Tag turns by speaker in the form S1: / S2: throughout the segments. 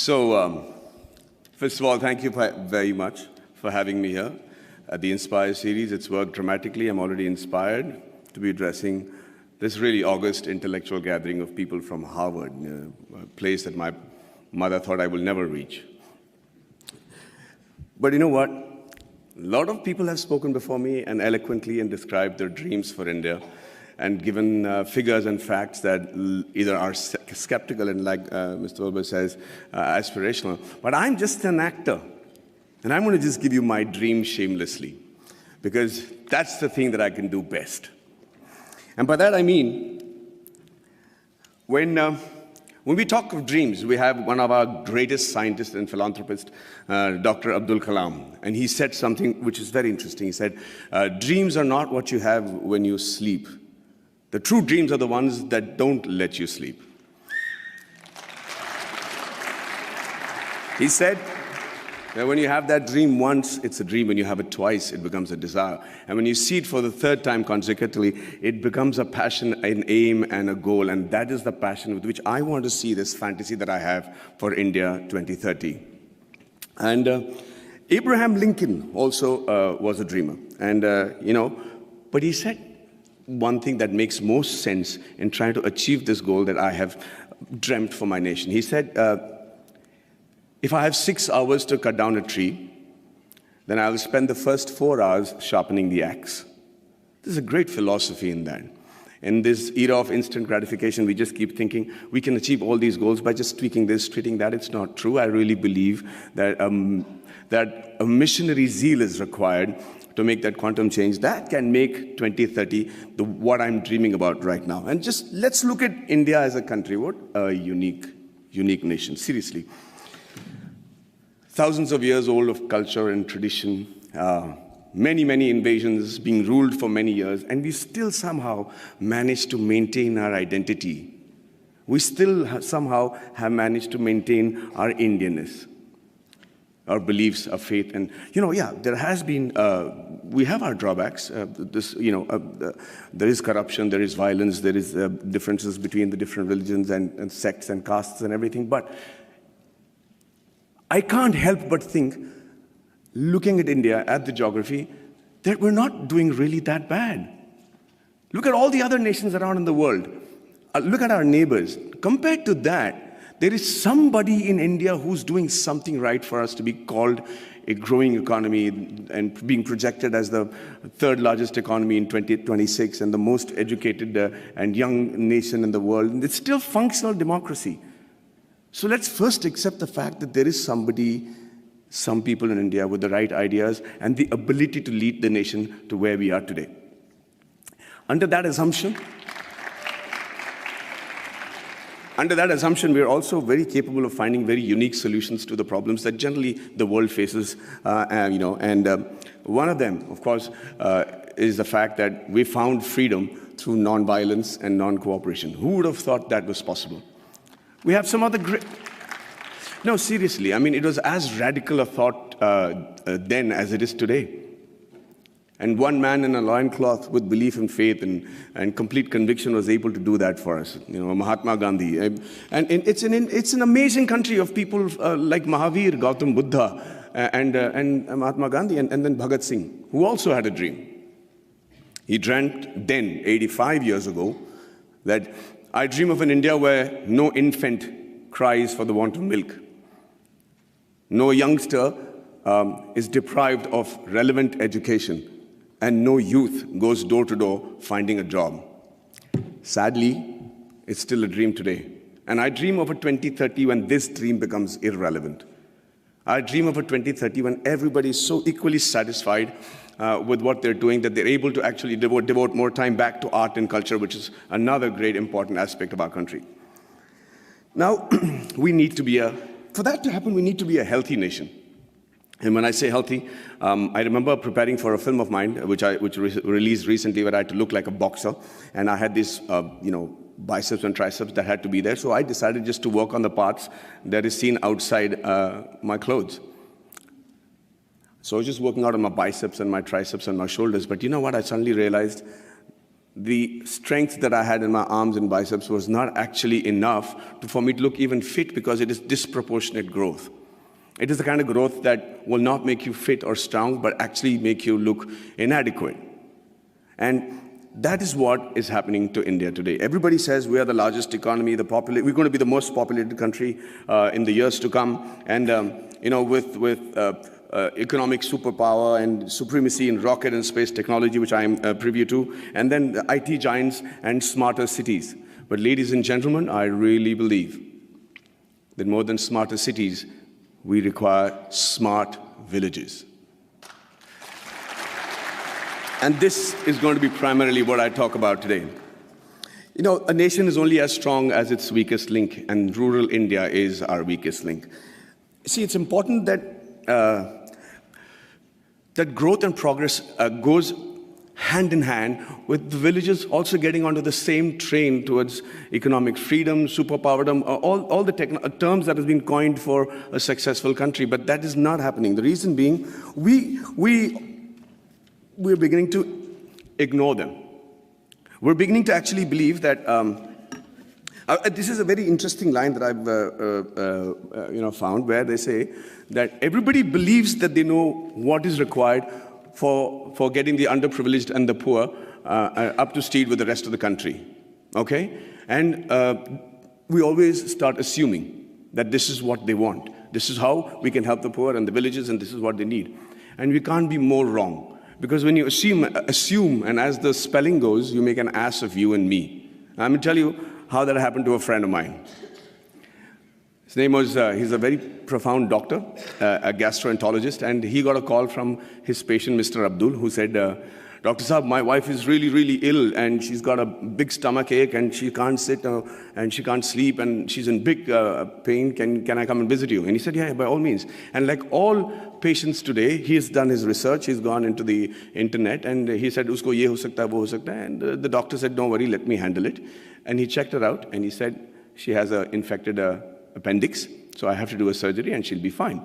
S1: First of all, thank you very much for having me here at the Inspire series. It's worked dramatically. I'm already inspired to be addressing this really august intellectual gathering of people from Harvard, a place that my mother thought I will never reach. But you know what? A lot of people have spoken before me and eloquently and described their dreams for India and given figures and facts that either are skeptical and, like Mr. Wilbur says, aspirational. But I'm just an actor. And I'm going to just give you my dream shamelessly, because that's the thing that I can do best. And by that I mean, when we talk of dreams, we have one of our greatest scientists and philanthropists, Dr. Abdul Kalam, and he said something which is very interesting. He said, dreams are not what you have when you sleep. The true dreams are the ones that don't let you sleep. He said that when you have that dream once, it's a dream. When you have it twice, it becomes a desire. And when you see it for the third time consecutively, it becomes a passion, an aim, and a goal. And that is the passion with which I want to see this fantasy that I have for India 2030. And Abraham Lincoln also was a dreamer. And, but he said one thing that makes most sense in trying to achieve this goal that I have dreamt for my nation. He said, if I have 6 hours to cut down a tree, then I will spend the first 4 hours sharpening the axe. There's a great philosophy in that. In this era of instant gratification, we just keep thinking we can achieve all these goals by just tweaking this, tweaking that. It's not true. I really believe that, that a missionary zeal is required to make that quantum change. That can make 2030 what I'm dreaming about right now. And just let's look at India as a country. What a unique nation, seriously. Thousands of years old of culture and tradition, many invasions, being ruled for many years, and we still somehow managed to maintain our identity. We still somehow have managed to maintain our Indianness, our beliefs, our faith. And, there has been, we have our drawbacks. There is corruption, there is violence, there is differences between the different religions and sects and castes and everything. But I can't help but think, looking at India, at the geography, that we're not doing really that bad. Look at all the other nations around in the world. Look at our neighbors. Compared to that, there is somebody in India who's doing something right for us to be called a growing economy and being projected as the third largest economy in 2026 and the most educated and young nation in the world. And it's still functional democracy. So let's first accept the fact that there is some people in India with the right ideas and the ability to lead the nation to where we are today. Under that assumption, we are also very capable of finding very unique solutions to the problems that generally the world faces. One of them, of course, is the fact that we found freedom through nonviolence and non-cooperation. Who would have thought that was possible? We have some other great... No, seriously, I mean, it was as radical a thought then as it is today. And one man in a loincloth with belief and faith and complete conviction was able to do that for us, Mahatma Gandhi. And it's an amazing country of people like Mahavir, Gautam Buddha, and Mahatma Gandhi, and then Bhagat Singh, who also had a dream. He dreamt then, 85 years ago, that I dream of an India where no infant cries for the want of milk. No youngster is deprived of relevant education, and no youth goes door to door finding a job. Sadly, it's still a dream today. And I dream of a 2030 when this dream becomes irrelevant. I dream of a 2030 when everybody is so equally satisfied with what they're doing that they're able to actually devote more time back to art and culture, which is another great important aspect of our country. Now, for that to happen, we need to be a healthy nation. And when I say healthy, I remember preparing for a film of mine, which released recently, where I had to look like a boxer. And I had these, biceps and triceps that had to be there. So I decided just to work on the parts that is seen outside my clothes. So I was just working out on my biceps and my triceps and my shoulders. But you know what? I suddenly realized the strength that I had in my arms and biceps was not actually enough for me to look even fit, because it is disproportionate growth. It is the kind of growth that will not make you fit or strong, but actually make you look inadequate. And that is what is happening to India today. Everybody says we are the largest economy, we're going to be the most populated country in the years to come. And with economic superpower and supremacy in rocket and space technology, which I am privy to, and then the IT giants and smarter cities. But ladies and gentlemen, I really believe that more than smarter cities, we require smart villages. And this is going to be primarily what I talk about today. A nation is only as strong as its weakest link, and rural India is our weakest link. See, it's important that that growth and progress goes hand in hand with the villages also getting onto the same train towards economic freedom, superpowerdom, all the terms that have been coined for a successful country. But that is not happening. The reason being, we're beginning to ignore them. We're beginning to actually believe that this is a very interesting line that I've found, where they say that everybody believes that they know what is required for getting the underprivileged and the poor up to speed with the rest of the country. Okay? And we always start assuming that this is what they want. This is how we can help the poor and the villages, and this is what they need. And we can't be more wrong. Because when you assume, and as the spelling goes, you make an ass of you and me. I'm going to tell you how that happened to a friend of mine. His name was, he's a very profound doctor, a gastroenterologist, and he got a call from his patient, Mr. Abdul, who said, Dr. Saab, my wife is really, really ill, and she's got a big stomach ache, and she can't sit, and she can't sleep, and she's in big pain. Can I come and visit you? And he said, yeah, by all means. And like all patients today, he has done his research, he's gone into the internet, and he said, usko ye ho sakta hai, wo ho sakta hai. And the doctor said, don't worry, let me handle it. And he checked her out, and he said, she has an infected appendix, so I have to do a surgery, and she'll be fine.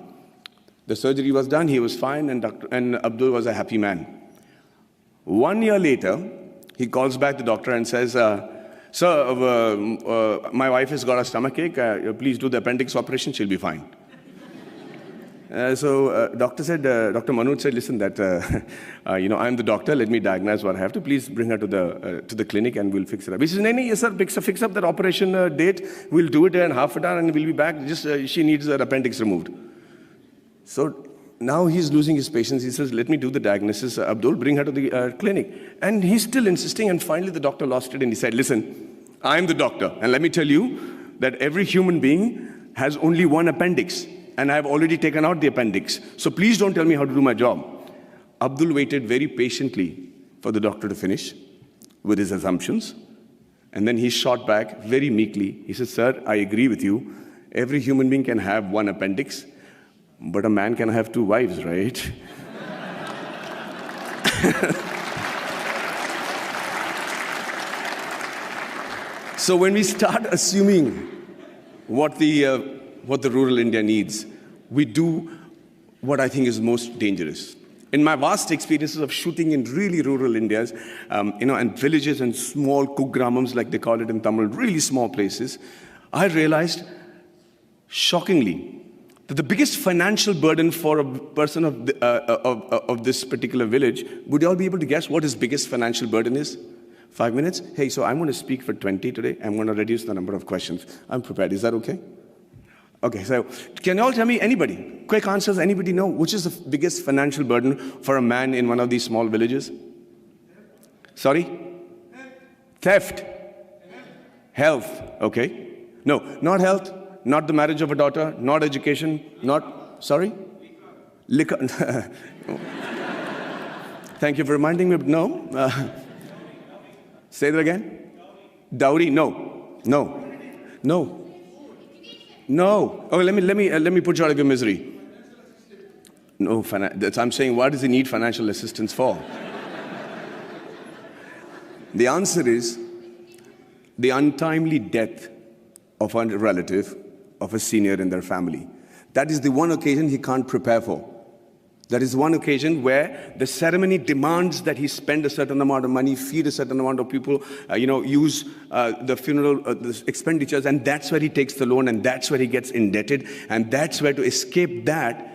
S1: The surgery was done, he was fine, and Abdul was a happy man. 1 year later, he calls back the doctor and says, sir, my wife has got a stomachache, please do the appendix operation, she'll be fine. So Dr. Manoj said, listen, I'm the doctor, let me diagnose what I have to, please bring her to the clinic and we'll fix it up. He says, no, yes sir, fix up that operation date, we'll do it in half an hour and we'll be back, just she needs her appendix removed. So now he's losing his patience. He says, let me do the diagnosis. Abdul, bring her to the clinic. And he's still insisting, and finally the doctor lost it and he said, listen, I'm the doctor, and let me tell you that every human being has only one appendix, and I've already taken out the appendix. So please don't tell me how to do my job. Abdul waited very patiently for the doctor to finish with his assumptions, and then he shot back very meekly. He said, sir, I agree with you. Every human being can have one appendix, but a man can have two wives, right? So when we start assuming what the rural India needs, we do what I think is most dangerous. In my vast experiences of shooting in really rural Indias, and villages and small kugramams, like they call it in Tamil, really small places, I realized, shockingly, that the biggest financial burden for a person of this particular village, would you all be able to guess what his biggest financial burden is? 5 minutes? Hey, so I'm going to speak for 20 today. I'm going to reduce the number of questions. I'm prepared. Is that okay? Okay, so can you all tell me, anybody, quick answers, anybody know which is the biggest financial burden for a man in one of these small villages? Sorry? Theft. Health. Okay. No, not health. Not the marriage of a daughter, not education, not, sorry? Liquor. Thank you for reminding me, but no. Say that again. Dowry, no. No. No. No. Oh, let me put you out of your misery. No, I'm saying, what does he need financial assistance for? The answer is the untimely death of a relative, of a senior in their family. That is the one occasion he can't prepare for. There is one occasion where the ceremony demands that he spend a certain amount of money, feed a certain amount of people, use the funeral the expenditures, and that's where he takes the loan, and that's where he gets indebted, and that's where, to escape that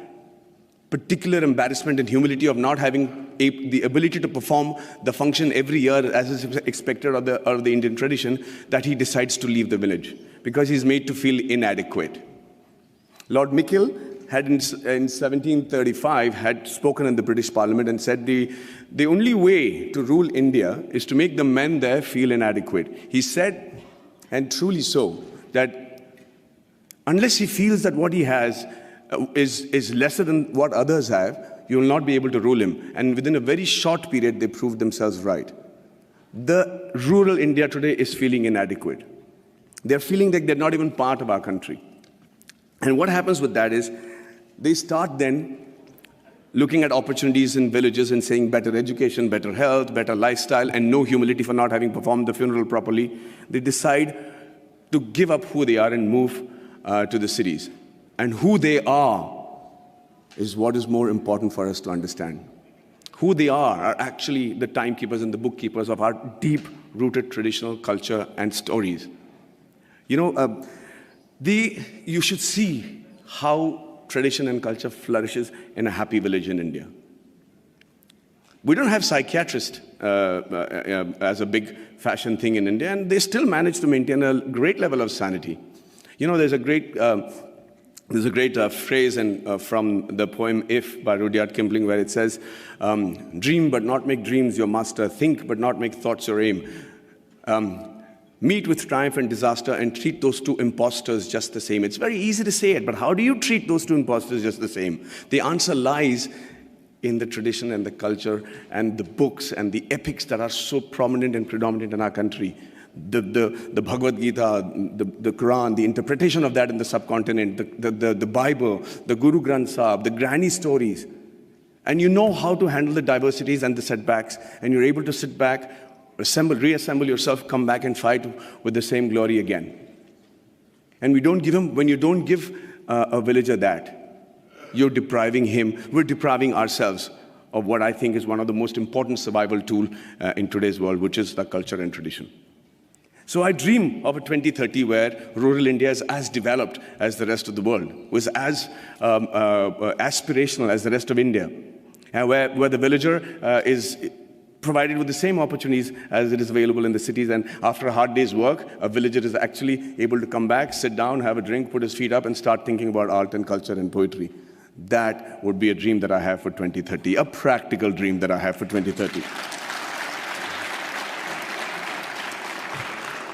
S1: particular embarrassment and humility of not having the ability to perform the function every year as is expected of the Indian tradition, that he decides to leave the village because he's made to feel inadequate. Lord Mickle had in 1735 had spoken in the British Parliament and said the only way to rule India is to make the men there feel inadequate. He said, and truly so, that unless he feels that what he has is lesser than what others have, you will not be able to rule him. And within a very short period, they proved themselves right. The rural India today is feeling inadequate. They're feeling like they're not even part of our country. And what happens with that is they start then looking at opportunities in villages and saying better education, better health, better lifestyle, and no humility for not having performed the funeral properly. They decide to give up who they are and move to the cities. And who they are is what is more important for us to understand. Who they are actually the timekeepers and the bookkeepers of our deep-rooted traditional culture and stories. You should see how tradition and culture flourishes in a happy village in India. We don't have psychiatrists as a big fashion thing in India, and they still manage to maintain a great level of sanity. There's a great phrase from the poem If by Rudyard Kipling, where it says, dream but not make dreams your master, think but not make thoughts your aim. Meet with triumph and disaster and treat those two impostors just the same. It's very easy to say it, but how do you treat those two impostors just the same? The answer lies in the tradition and the culture and the books and the epics that are so prominent and predominant in our country. The Bhagavad Gita, the Quran, the interpretation of that in the subcontinent, the Bible, the Guru Granth Sahib, the granny stories. And you know how to handle the diversities and the setbacks, and you're able to sit back, reassemble yourself, come back and fight with the same glory again. And when you don't give a villager that, we're depriving ourselves of what I think is one of the most important survival tools in today's world, which is the culture and tradition. So I dream of a 2030 where rural India is as developed as the rest of the world, was as aspirational as the rest of India, and where the villager is provided with the same opportunities as it is available in the cities. And after a hard day's work, a villager is actually able to come back, sit down, have a drink, put his feet up, and start thinking about art and culture and poetry. That would be a dream that I have for 2030, a practical dream that I have for 2030.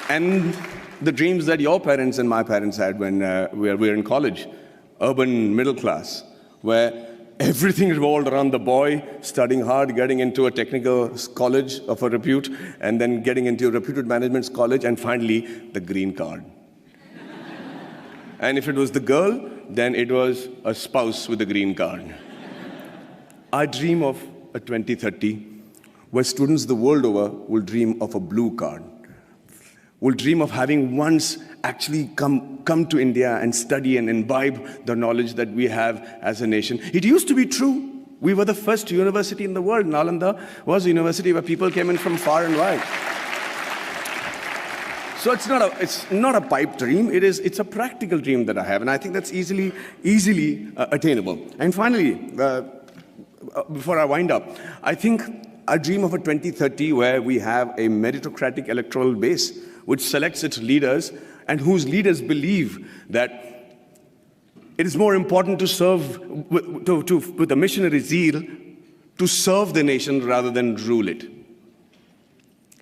S1: And the dreams that your parents and my parents had when we were in college, urban middle class, where everything revolved around the boy studying hard, getting into a technical college of a repute, and then getting into a reputed management college, and finally, the green card. And if it was the girl, then it was a spouse with a green card. I dream of a 2030 where students the world over will dream of a blue card, will dream of having once actually come to India and study and imbibe the knowledge that we have as a nation. It used to be true. We were the first university in the world. Nalanda was a university where people came in from far and wide. So it's not a pipe dream. It's a practical dream that I have, and I think that's easily attainable. And finally, before I wind up, I think I dream of a 2030 where we have a meritocratic electoral base which selects its leaders and whose leaders believe that it is more important to serve with a missionary zeal to serve the nation rather than rule it.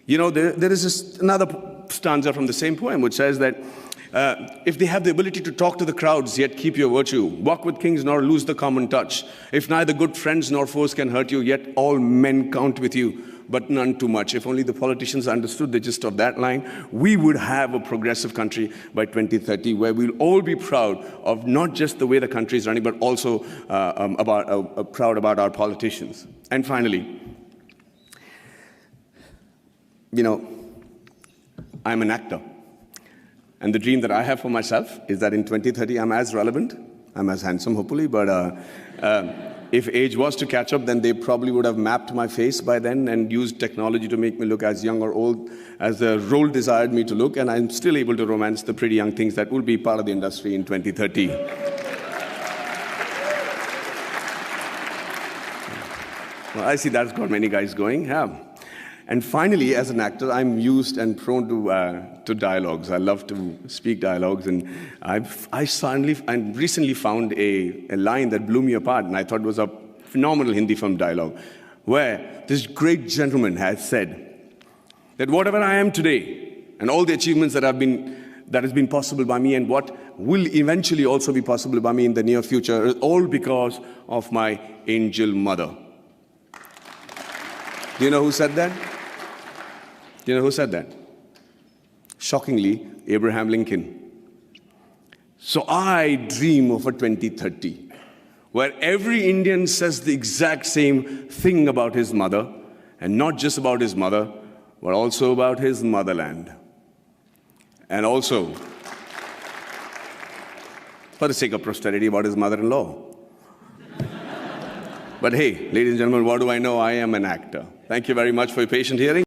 S1: There is another stanza from the same poem which says that if they have the ability to talk to the crowds, yet keep your virtue, walk with kings nor lose the common touch, if neither good friends nor foes can hurt you, yet all men count with you, but none too much. If only the politicians understood the gist of that line, we would have a progressive country by 2030 where we'll all be proud of not just the way the country is running, but also proud about our politicians. And finally, I'm an actor. And the dream that I have for myself is that in 2030, I'm as relevant, I'm as handsome, hopefully, but if age was to catch up, then they probably would have mapped my face by then and used technology to make me look as young or old as the role desired me to look, and I'm still able to romance the pretty young things that will be part of the industry in 2030. Well, I see that's got many guys going. Yeah. And finally, as an actor, I'm used and prone to dialogues. I love to speak dialogues, and I recently found a line that blew me apart, and I thought was a phenomenal Hindi film dialogue, where this great gentleman has said that whatever I am today, and all the achievements that has been possible by me, and what will eventually also be possible by me in the near future, is all because of my angel mother. Do you know who said that? Do you know who said that? Shockingly, Abraham Lincoln. So I dream of a 2030 where every Indian says the exact same thing about his mother, and not just about his mother, but also about his motherland. And also, for the sake of posterity, about his mother-in-law. But hey, ladies and gentlemen, what do I know? I am an actor. Thank you very much for your patient hearing.